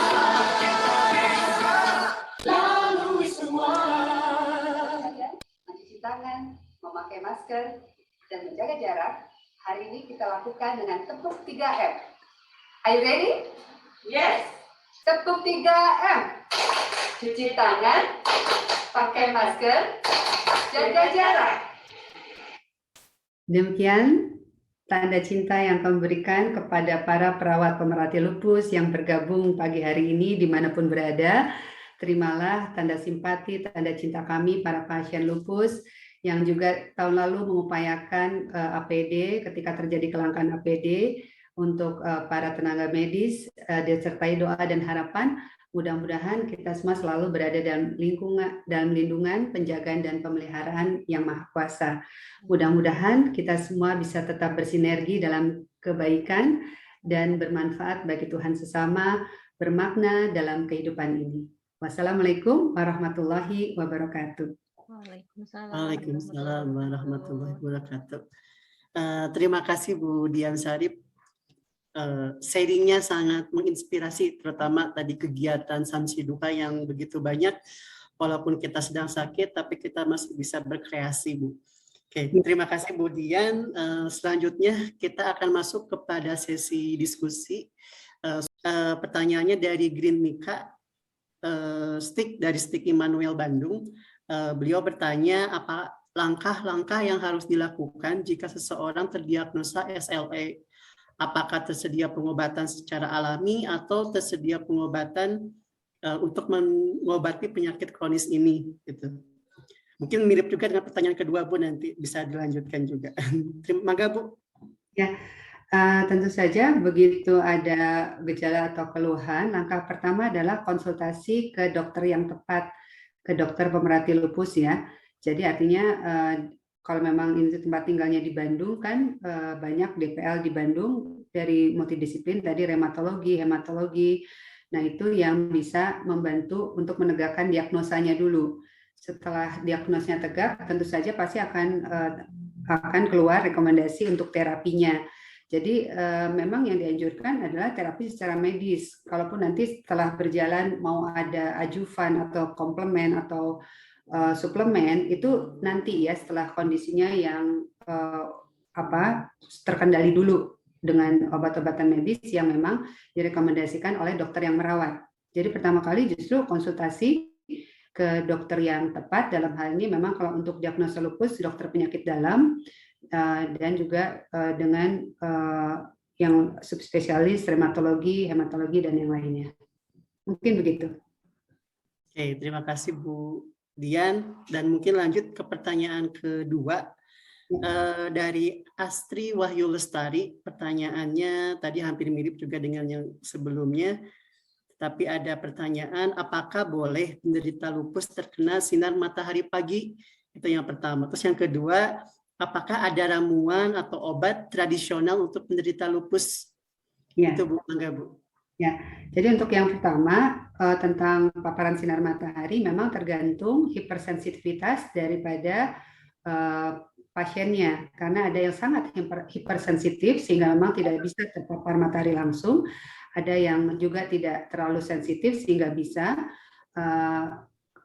lalui semua. Mencuci tangan, memakai masker, dan menjaga jarak, hari ini kita lakukan dengan tepuk 3M. Are you ready? Yes. Tepuk 3M. Cuci tangan, pakai masker, jaga jarak. Demikian tanda cinta yang kami berikan kepada para perawat pemerhati lupus yang bergabung pagi hari ini dimanapun berada. Terimalah tanda simpati, tanda cinta kami para pasien lupus yang juga tahun lalu mengupayakan APD ketika terjadi kelangkaan APD untuk para tenaga medis, disertai doa dan harapan. Mudah-mudahan kita semua selalu berada dalam lindungan, penjagaan dan pemeliharaan yang Maha Kuasa. Mudah-mudahan kita semua bisa tetap bersinergi dalam kebaikan dan bermanfaat bagi Tuhan sesama, bermakna dalam kehidupan ini. Wassalamualaikum warahmatullahi wabarakatuh. Waalaikumsalam warahmatullahi wabarakatuh. Terima kasih Bu Dian Sarip. Sharingnya sangat menginspirasi, terutama tadi kegiatan Samsi Duha yang begitu banyak. Walaupun kita sedang sakit, tapi kita masih bisa berkreasi, Bu. Oke, terima kasih Bu Dian. Selanjutnya kita akan masuk kepada sesi diskusi. Pertanyaannya dari Green Mika, dari Stick Immanuel Bandung. Beliau bertanya, apa langkah-langkah yang harus dilakukan jika seseorang terdiagnosa SLE? Apakah tersedia pengobatan secara alami atau tersedia pengobatan untuk mengobati penyakit kronis ini? Gitu. Mungkin mirip juga dengan pertanyaan kedua, Bu, nanti bisa dilanjutkan juga. Terima kasih, Bu. Ya, tentu saja begitu ada gejala atau keluhan, langkah pertama adalah konsultasi ke dokter yang tepat, ke dokter pemerhati lupus ya. Jadi artinya kalau memang ini tempat tinggalnya di Bandung kan banyak DPL di Bandung dari multidisiplin tadi reumatologi, hematologi. Nah, itu yang bisa membantu untuk menegakkan diagnosanya dulu. Setelah diagnosnya tegak, tentu saja pasti akan keluar rekomendasi untuk terapinya. Jadi memang yang dianjurkan adalah terapi secara medis. Kalaupun nanti setelah berjalan mau ada adjuvan atau komplement atau suplemen itu nanti ya setelah kondisinya yang terkendali dulu dengan obat-obatan medis yang memang direkomendasikan oleh dokter yang merawat. Jadi pertama kali justru konsultasi ke dokter yang tepat, dalam hal ini memang kalau untuk diagnosa lupus dokter penyakit dalam dan juga dengan yang subspesialis reumatologi, hematologi dan yang lainnya. Mungkin begitu. Oke, terima kasih Bu Dian, dan mungkin lanjut ke pertanyaan kedua dari Astri Wahyu Lestari. Pertanyaannya tadi hampir mirip juga dengan yang sebelumnya, tapi ada pertanyaan, apakah boleh penderita lupus terkena sinar matahari pagi? Itu yang pertama. Terus yang kedua, apakah ada ramuan atau obat tradisional untuk penderita lupus? Ya. Itu Bu, enggak Bu? Ya, jadi untuk yang pertama tentang paparan sinar matahari memang tergantung hipersensitivitas daripada pasiennya, karena ada yang sangat hipersensitif sehingga memang tidak bisa terpapar matahari langsung, ada yang juga tidak terlalu sensitif sehingga bisa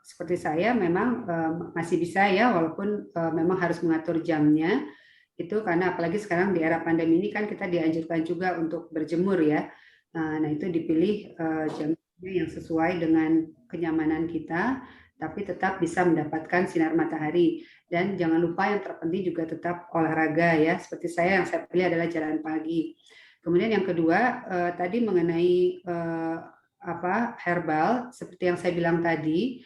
seperti saya memang masih bisa ya, walaupun memang harus mengatur jamnya itu, karena apalagi sekarang di era pandemi ini kan kita dianjurkan juga untuk berjemur ya. Nah, itu dipilih jamnya yang sesuai dengan kenyamanan kita, tapi tetap bisa mendapatkan sinar matahari. Dan jangan lupa yang terpenting juga tetap olahraga ya. Seperti saya, yang saya pilih adalah jalan pagi. Kemudian yang kedua, tadi mengenai herbal, seperti yang saya bilang tadi,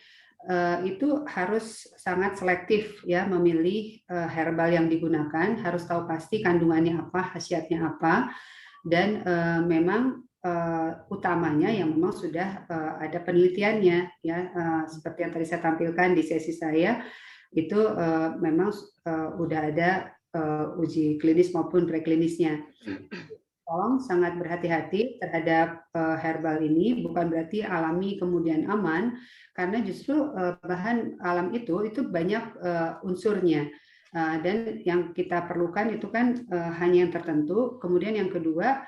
itu harus sangat selektif ya memilih herbal yang digunakan, harus tahu pasti kandungannya apa, khasiatnya apa, dan memang utamanya yang memang sudah ada penelitiannya ya, seperti yang tadi saya tampilkan di sesi saya itu memang udah ada uji klinis maupun preklinisnya. Tolong sangat berhati-hati terhadap herbal ini, bukan berarti alami kemudian aman, karena justru bahan alam itu banyak unsurnya. Dan yang kita perlukan itu kan hanya yang tertentu. Kemudian yang kedua,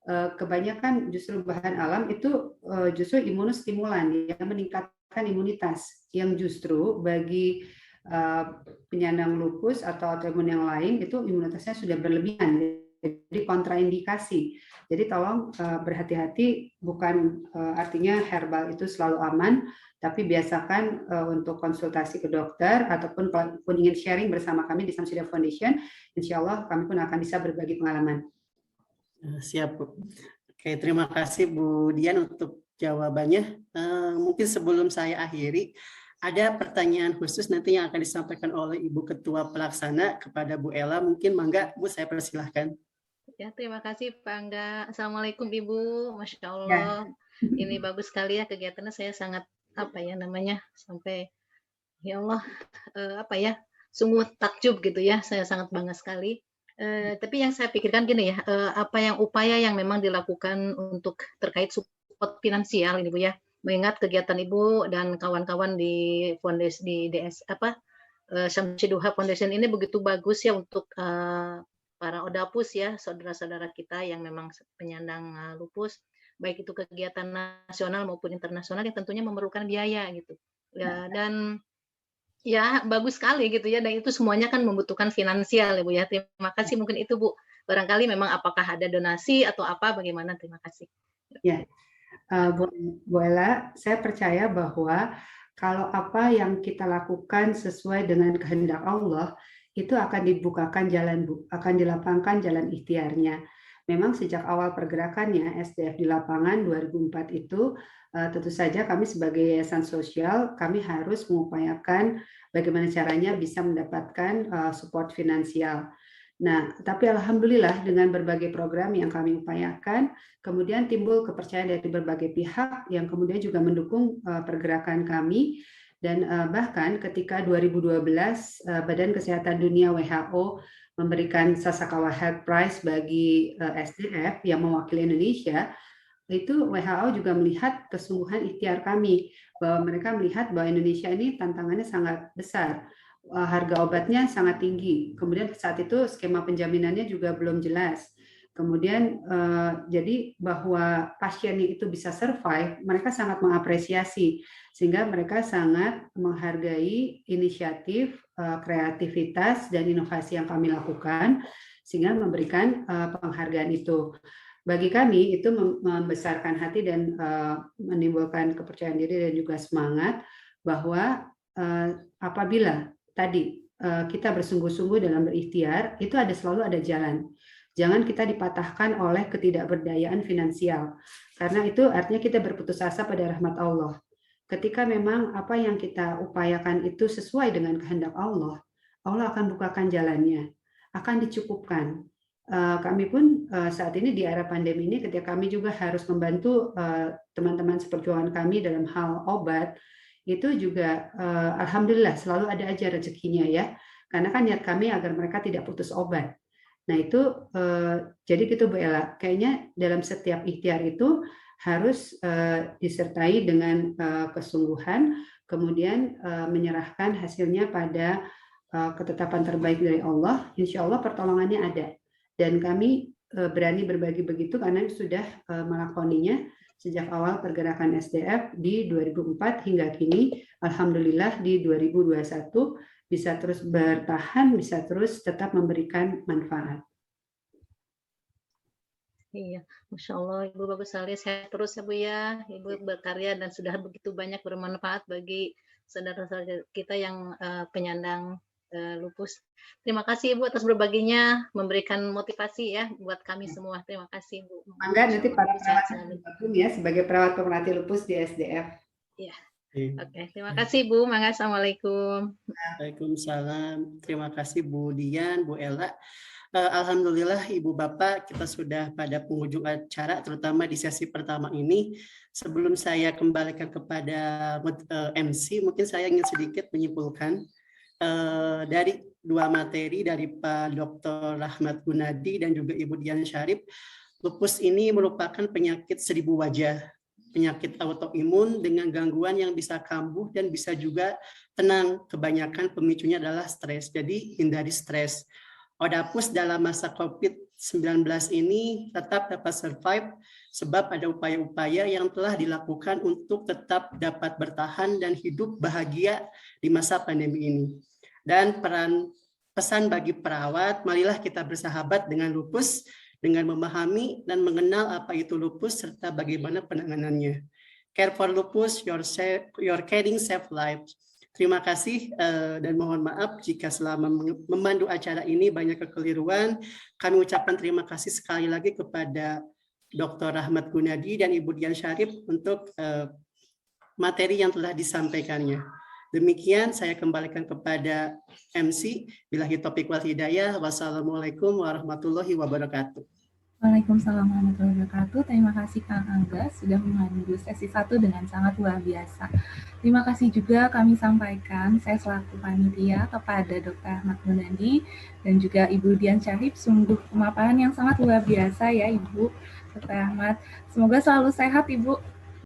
kebanyakan justru bahan alam itu justru imunostimulan yang meningkatkan imunitas, yang justru bagi penyandang lupus atau autoimun yang lain itu imunitasnya sudah berlebihan. jadi kontraindikasi. Jadi tolong berhati-hati, bukan artinya herbal itu selalu aman, tapi biasakan untuk konsultasi ke dokter ataupun kalau pun ingin sharing bersama kami di Samsudin Foundation, insya Allah kami pun akan bisa berbagi pengalaman. Siap, Bu. Oke, terima kasih Bu Dian untuk jawabannya. Mungkin sebelum saya akhiri, ada pertanyaan khusus nanti yang akan disampaikan oleh Ibu Ketua Pelaksana kepada Bu Ella. Mungkin mangga Bu, saya persilahkan. Ya, terima kasih Pak Angga. Assalamualaikum Ibu. Masya Allah. Ini bagus sekali ya kegiatannya. Saya sangat sampai ya Allah sungguh takjub gitu ya. Saya sangat bangga sekali. Tapi yang saya pikirkan gini ya, upaya yang memang dilakukan untuk terkait support finansial ini Bu ya. Mengingat kegiatan Ibu dan kawan-kawan di Foundation di DS Syamsi Duha Foundation ini begitu bagus ya untuk para Odapus ya, saudara-saudara kita yang memang penyandang lupus, baik itu kegiatan nasional maupun internasional yang tentunya memerlukan biaya gitu. Ya, dan ya bagus sekali gitu ya, dan itu semuanya kan membutuhkan finansial ya Bu ya. Terima kasih, mungkin itu Bu. Barangkali memang apakah ada donasi atau apa, bagaimana? Terima kasih. Ya, Bu Ella, saya percaya bahwa kalau apa yang kita lakukan sesuai dengan kehendak Allah, itu akan dibukakan jalan, Bu, akan dilapangkan jalan ikhtiarnya. Memang sejak awal pergerakannya SDF di lapangan 2004 itu tentu saja kami sebagai yayasan sosial, kami harus mengupayakan bagaimana caranya bisa mendapatkan support finansial. Nah, tapi alhamdulillah dengan berbagai program yang kami upayakan, kemudian timbul kepercayaan dari berbagai pihak yang kemudian juga mendukung pergerakan kami. Dan bahkan ketika 2012 Badan Kesehatan Dunia WHO memberikan Sasakawa Health Prize bagi SDF yang mewakili Indonesia, itu WHO juga melihat kesungguhan ikhtiar kami, bahwa mereka melihat bahwa Indonesia ini tantangannya sangat besar, harga obatnya sangat tinggi, kemudian saat itu skema penjaminannya juga belum jelas. Kemudian jadi bahwa pasiennya itu bisa survive, mereka sangat mengapresiasi, sehingga mereka sangat menghargai inisiatif, kreativitas, dan inovasi yang kami lakukan, sehingga memberikan penghargaan itu. Bagi kami itu membesarkan hati dan menimbulkan kepercayaan diri dan juga semangat bahwa apabila tadi kita bersungguh-sungguh dalam berikhtiar, itu selalu ada jalan. Jangan kita dipatahkan oleh ketidakberdayaan finansial, karena itu artinya kita berputus asa pada rahmat Allah. Ketika memang apa yang kita upayakan itu sesuai dengan kehendak Allah, Allah akan bukakan jalannya, akan dicukupkan. Kami pun saat ini di era pandemi ini, ketika kami juga harus membantu teman-teman seperjuangan kami dalam hal obat, itu juga alhamdulillah selalu ada aja rezekinya ya, karena kan niat kami agar mereka tidak putus obat. Nah itu jadi gitu Bu Ella, kayaknya dalam setiap ikhtiar itu harus disertai dengan kesungguhan, kemudian menyerahkan hasilnya pada ketetapan terbaik dari Allah. Insya Allah pertolongannya ada, dan kami berani berbagi begitu karena sudah melakoninya sejak awal pergerakan SDF di 2004 hingga kini. Alhamdulillah di 2021 bisa terus bertahan, bisa terus tetap memberikan manfaat. Iya, Masya Allah, Ibu bagus sekali. Sehat terus ya Bu ya. Ibu berkarya dan sudah begitu banyak bermanfaat bagi saudara-saudara kita yang penyandang lupus. Terima kasih Ibu atas berbaginya, memberikan motivasi ya buat kami semua. Terima kasih Bu. Mangga nanti para perawat ya sebagai perawat pemerhati lupus di SDF. Iya. Oke, terima kasih Bu. Mangga, Assalamualaikum. Waalaikumsalam. Terima kasih Bu Dian, Bu Ella. Alhamdulillah Ibu Bapak, kita sudah pada penghujung acara, terutama di sesi pertama ini. Sebelum saya kembalikan kepada MC, mungkin saya ingin sedikit menyimpulkan dari dua materi dari Pak Dr. Rahmat Gunadi dan juga Ibu Dian Syarif. Lupus ini merupakan penyakit 1000 wajah, penyakit autoimun dengan gangguan yang bisa kambuh dan bisa juga tenang. Kebanyakan pemicunya adalah stres, jadi hindari stres. Odapus dalam masa COVID-19 ini tetap dapat survive sebab ada upaya-upaya yang telah dilakukan untuk tetap dapat bertahan dan hidup bahagia di masa pandemi ini. Dan peran pesan bagi perawat, marilah kita bersahabat dengan lupus dengan memahami dan mengenal apa itu lupus serta bagaimana penanganannya. Care for lupus, your caring save lives. Terima kasih dan mohon maaf jika selama memandu acara ini banyak kekeliruan. Kami ucapkan terima kasih sekali lagi kepada Dr. Rahmat Gunadi dan Ibu Dian Syarif untuk materi yang telah disampaikannya. Demikian saya kembalikan kepada MC. Billahi taufiq wal hidayah. Wassalamualaikum warahmatullahi wabarakatuh. Waalaikumsalam warahmatullahi wabarakatuh. Terima kasih Kang Angga sudah memandu sesi 1 dengan sangat luar biasa. Terima kasih juga kami sampaikan saya selaku panitia kepada Dr. Ahmad Gunadi dan juga Ibu Dian Syarif. Sungguh pemaparan yang sangat luar biasa ya Ibu Dr. Ahmad. Semoga selalu sehat Ibu.